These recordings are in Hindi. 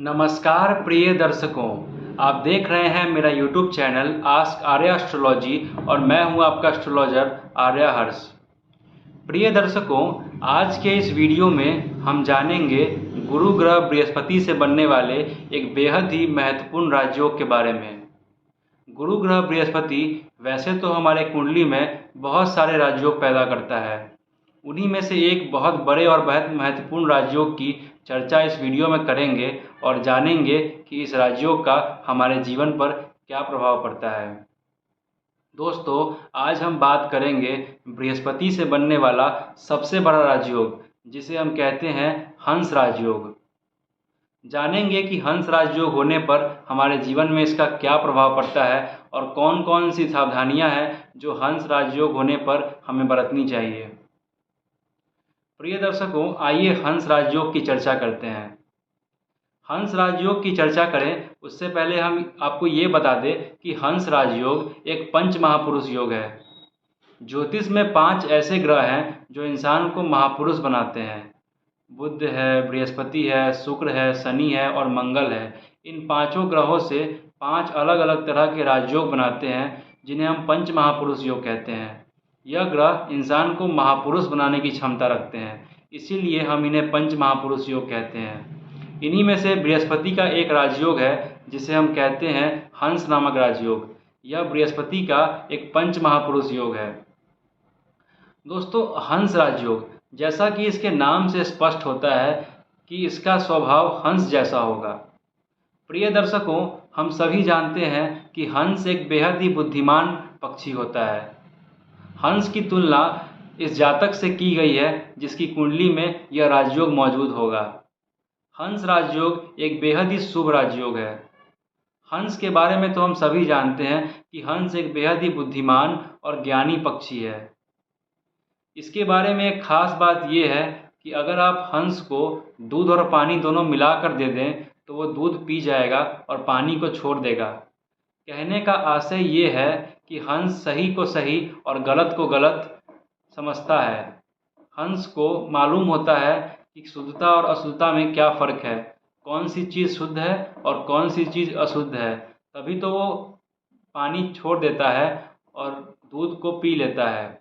नमस्कार प्रिय दर्शकों, आप देख रहे हैं मेरा YouTube channel ask Arya astrology और मैं हूं आपका एस्ट्रोलॉजर आर्या हर्ष। प्रिय दर्शकों, आज के इस वीडियो में हम जानेंगे गुरु ग्रह बृहस्पति से बनने वाले एक बेहद ही महत्वपूर्ण राजयोग के बारे में। गुरु ग्रह बृहस्पति वैसे तो हमारे कुंडली में बहुत सारे राजयोग पैदा करता है, उन्हीं में से एक बहुत बड़े और बहुत महत्वपूर्ण राजयोग की चर्चा इस वीडियो में करेंगे और जानेंगे कि इस राजयोग का हमारे जीवन पर क्या प्रभाव पड़ता है। दोस्तों, आज हम बात करेंगे बृहस्पति से बनने वाला सबसे बड़ा राजयोग, जिसे हम कहते हैं हंस राजयोग। जानेंगे कि हंस राजयोग होने पर हमारे जीवन में इसका क्या प्रभाव पड़ता है और कौन कौन सी सावधानियां हैं जो हंस राजयोग होने पर हमें बरतनी चाहिए। प्रिय दर्शकों, आइए हंस राजयोग की चर्चा करते हैं। हंस राजयोग की चर्चा करें उससे पहले हम आपको ये बता दें कि हंस राजयोग एक पंच महापुरुष योग है। ज्योतिष में 5 ऐसे ग्रह हैं जो इंसान को महापुरुष बनाते हैं। बुध है, बृहस्पति है, शुक्र है, शनि है और मंगल है। इन 5 ग्रहों से 5 अलग अलग तरह के राजयोग बनाते हैं, जिन्हें हम पंच महापुरुष योग कहते हैं। यह ग्रह इंसान को महापुरुष बनाने की क्षमता रखते हैं, इसीलिए हम इन्हें पंच महापुरुष योग कहते हैं। इन्हीं में से बृहस्पति का एक राजयोग है जिसे हम कहते हैं हंस नामक राजयोग। यह बृहस्पति का एक पंच महापुरुष योग है। दोस्तों, हंस राजयोग, जैसा कि इसके नाम से स्पष्ट होता है कि इसका स्वभाव हंस जैसा होगा। प्रिय दर्शकों, हम सभी जानते हैं कि हंस एक बेहद ही बुद्धिमान पक्षी होता है। हंस की तुलना इस जातक से की गई है जिसकी कुंडली में यह राजयोग मौजूद होगा। हंस राजयोग एक बेहद ही शुभ राजयोग है। हंस के बारे में तो हम सभी जानते हैं कि हंस एक बेहद ही बुद्धिमान और ज्ञानी पक्षी है। इसके बारे में एक खास बात यह है कि अगर आप हंस को दूध और पानी दोनों मिलाकर दे दें तो वो दूध पी जाएगा और पानी को छोड़ देगा। कहने का आशय ये है कि हंस सही को सही और गलत को गलत समझता है। हंस को मालूम होता है कि शुद्धता और अशुद्धता में क्या फ़र्क है, कौन सी चीज़ शुद्ध है और कौन सी चीज़ अशुद्ध है। तभी तो वो पानी छोड़ देता है और दूध को पी लेता है।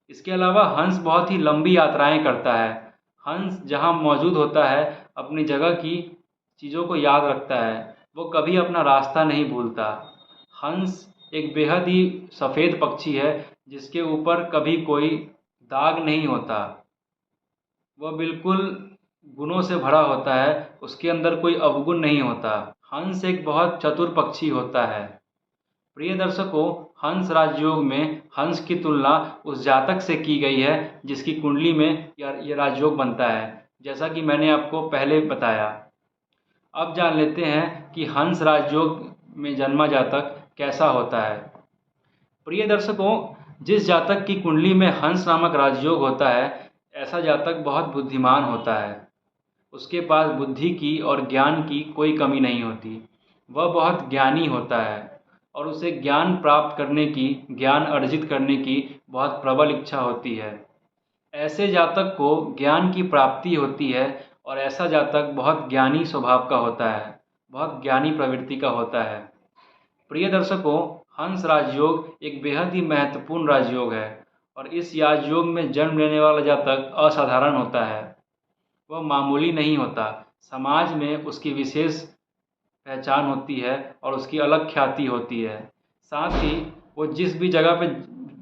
इसके अलावा हंस बहुत ही लंबी यात्राएं करता है। हंस जहां मौजूद होता है अपनी जगह की चीज़ों को याद रखता है, वो कभी अपना रास्ता नहीं भूलता। हंस एक बेहद ही सफ़ेद पक्षी है जिसके ऊपर कभी कोई दाग नहीं होता। वह बिल्कुल गुणों से भरा होता है, उसके अंदर कोई अवगुण नहीं होता। हंस एक बहुत चतुर पक्षी होता है। प्रिय दर्शकों, हंस राजयोग में हंस की तुलना उस जातक से की गई है जिसकी कुंडली में यह राजयोग बनता है, जैसा कि मैंने आपको पहले बताया। अब जान लेते हैं कि हंस राजयोग में जन्मा जातक कैसा होता है। प्रिय दर्शकों, जिस जातक की कुंडली में हंस नामक राजयोग होता है, ऐसा जातक बहुत बुद्धिमान होता है। उसके पास बुद्धि की और ज्ञान की कोई कमी नहीं होती। वह बहुत ज्ञानी होता है और उसे ज्ञान प्राप्त करने की, ज्ञान अर्जित करने की बहुत प्रबल इच्छा होती है। ऐसे जातक को ज्ञान की प्राप्ति होती है और ऐसा जातक बहुत ज्ञानी स्वभाव का होता है, बहुत ज्ञानी प्रवृत्ति का होता है। प्रिय दर्शकों, हंस राजयोग एक बेहद ही महत्वपूर्ण राजयोग है और इस राजयोग में जन्म लेने वाला जातक असाधारण होता है। वह मामूली नहीं होता। समाज में उसकी विशेष पहचान होती है और उसकी अलग ख्याति होती है। साथ ही वो जिस भी जगह पे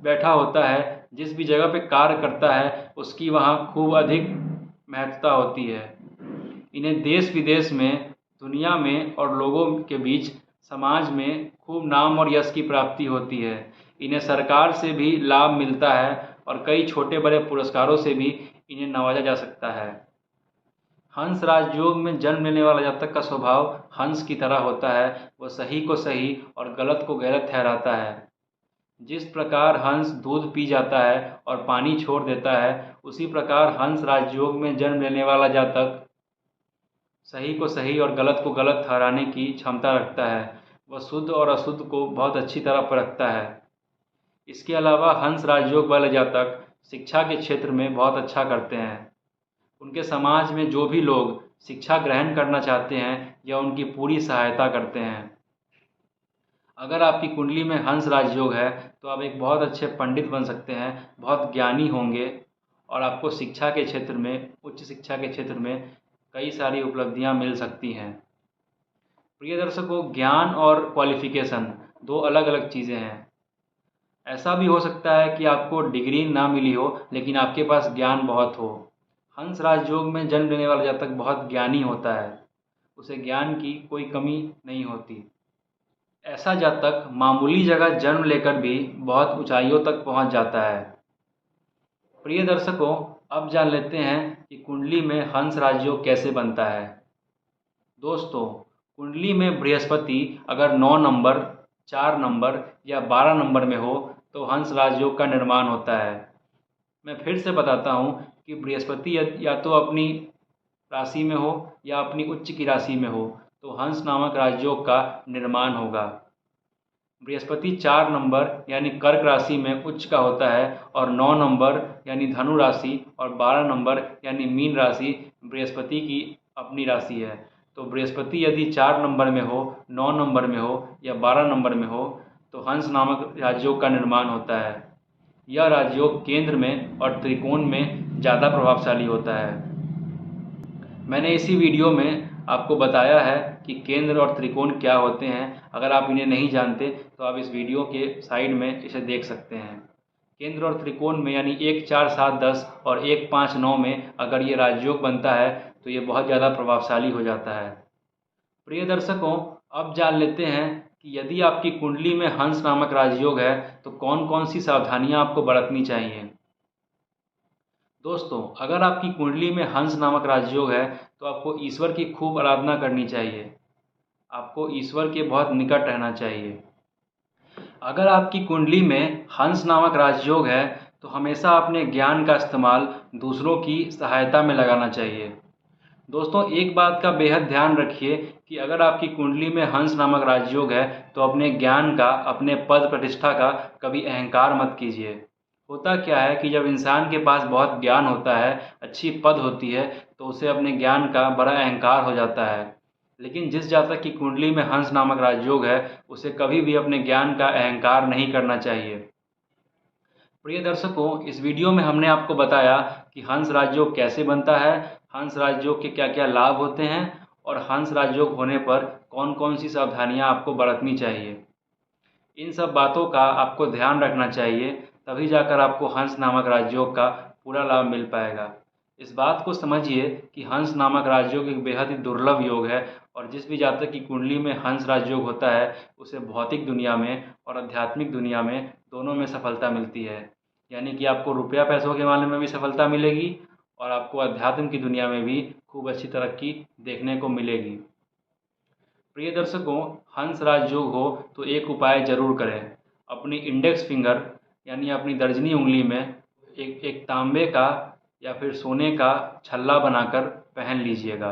बैठा होता है, जिस भी जगह पे कार्य करता है, उसकी वहाँ खूब अधिक महत्ता होती है। इन्हें देश विदेश में, दुनिया में और लोगों के बीच, समाज में खूब नाम और यश की प्राप्ति होती है। इन्हें सरकार से भी लाभ मिलता है और कई छोटे बड़े पुरस्कारों से भी इन्हें नवाजा जा सकता है। हंस राजयोग में जन्म लेने वाला जातक का स्वभाव हंस की तरह होता है। वह सही को सही और गलत को गलत ठहराता है। जिस प्रकार हंस दूध पी जाता है और पानी छोड़ देता है, उसी प्रकार हंस राजयोग में जन्म लेने वाला जातक सही को सही और गलत को गलत ठहराने की क्षमता रखता है। वह शुद्ध और अशुद्ध को बहुत अच्छी तरह परखता है। इसके अलावा हंस राजयोग वाले जातक शिक्षा के क्षेत्र में बहुत अच्छा करते हैं। उनके समाज में जो भी लोग शिक्षा ग्रहण करना चाहते हैं या उनकी पूरी सहायता करते हैं। अगर आपकी कुंडली में हंस राजयोग है तो आप एक बहुत अच्छे पंडित बन सकते हैं, बहुत ज्ञानी होंगे और आपको शिक्षा के क्षेत्र में, उच्च शिक्षा के क्षेत्र में कई सारी उपलब्धियां मिल सकती हैं। प्रिय दर्शकों, ज्ञान और क्वालिफिकेशन दो अलग अलग चीज़ें हैं। ऐसा भी हो सकता है कि आपको डिग्री ना मिली हो लेकिन आपके पास ज्ञान बहुत हो। हंस राजयोग में जन्म लेने वाला जातक बहुत ज्ञानी होता है, उसे ज्ञान की कोई कमी नहीं होती। ऐसा जातक मामूली जगह जन्म लेकर भी बहुत ऊंचाइयों तक पहुंच जाता है। प्रिय दर्शकों, अब जान लेते हैं कि कुंडली में हंस राजयोग कैसे बनता है। दोस्तों, कुंडली में बृहस्पति अगर 9 नंबर, 4 नंबर या 12 नंबर में हो तो हंस राजयोग का निर्माण होता है। मैं फिर से बताता हूँ कि बृहस्पति या तो अपनी राशि में हो या अपनी उच्च की राशि में हो तो हंस नामक राजयोग का निर्माण होगा। बृहस्पति 4 नंबर यानी कर्क राशि में उच्च का होता है और 9 नंबर यानी धनु राशि और 12 नंबर यानी मीन राशि बृहस्पति की अपनी राशि है। तो बृहस्पति यदि 4 नंबर में हो, 9 नंबर में हो या 12 नंबर में हो तो हंस नामक राजयोग का निर्माण होता है। यह राजयोग केंद्र में और त्रिकोण में ज़्यादा प्रभावशाली होता है। मैंने इसी वीडियो में आपको बताया है कि केंद्र और त्रिकोण क्या होते हैं। अगर आप इन्हें नहीं जानते तो आप इस वीडियो के साइड में इसे देख सकते हैं। केंद्र और त्रिकोण में यानी 1, 4, 7, 10 और 1, 5, 9 में अगर ये राजयोग बनता है तो ये बहुत ज़्यादा प्रभावशाली हो जाता है। प्रिय दर्शकों, अब जान लेते हैं कि यदि आपकी कुंडली में हंस नामक राजयोग है तो कौन कौन सी सावधानियां आपको बरतनी चाहिए। दोस्तों, अगर आपकी कुंडली में हंस नामक राजयोग है तो आपको ईश्वर की खूब आराधना करनी चाहिए। आपको ईश्वर के बहुत निकट रहना चाहिए। अगर आपकी कुंडली में हंस नामक राजयोग है तो हमेशा अपने ज्ञान का इस्तेमाल दूसरों की सहायता में लगाना चाहिए। दोस्तों, एक बात का बेहद ध्यान रखिए कि अगर आपकी कुंडली में हंस नामक राजयोग है तो अपने ज्ञान का, अपने पद प्रतिष्ठा का कभी अहंकार मत कीजिए। होता क्या है कि जब इंसान के पास बहुत ज्ञान होता है, अच्छी पद होती है, तो उसे अपने ज्ञान का बड़ा अहंकार हो जाता है। लेकिन जिस जातक की कुंडली में हंस नामक राजयोग है उसे कभी भी अपने ज्ञान का अहंकार नहीं करना चाहिए। प्रिय दर्शकों, इस वीडियो में हमने आपको बताया कि हंस राजयोग कैसे बनता है, हंस राजयोग के क्या क्या लाभ होते हैं और हंस राजयोग होने पर कौन कौन सी सावधानियां आपको बरतनी चाहिए। इन सब बातों का आपको ध्यान रखना चाहिए, तभी जाकर आपको हंस नामक राजयोग का पूरा लाभ मिल पाएगा। इस बात को समझिए कि हंस नामक राजयोग एक बेहद ही दुर्लभ योग है और जिस भी जातक की कुंडली में हंस राजयोग होता है उसे भौतिक दुनिया में और आध्यात्मिक दुनिया में दोनों में सफलता मिलती है। यानी कि आपको रुपया पैसों के मामले में भी सफलता मिलेगी और आपको अध्यात्म की दुनिया में भी खूब अच्छी तरक्की देखने को मिलेगी। प्रिय दर्शकों, हंस राजयोग हो तो एक उपाय जरूर करें। अपनी इंडेक्स फिंगर यानी अपनी तर्जनी उंगली में एक तांबे का या फिर सोने का छल्ला बनाकर पहन लीजिएगा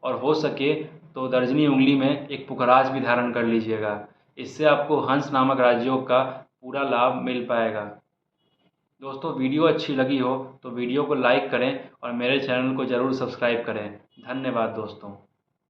और हो सके तो तर्जनी उंगली में एक पुखराज भी धारण कर लीजिएगा। इससे आपको हंस नामक राजयोग का पूरा लाभ मिल पाएगा। दोस्तों, वीडियो अच्छी लगी हो तो वीडियो को लाइक करें और मेरे चैनल को ज़रूर सब्सक्राइब करें। धन्यवाद दोस्तों।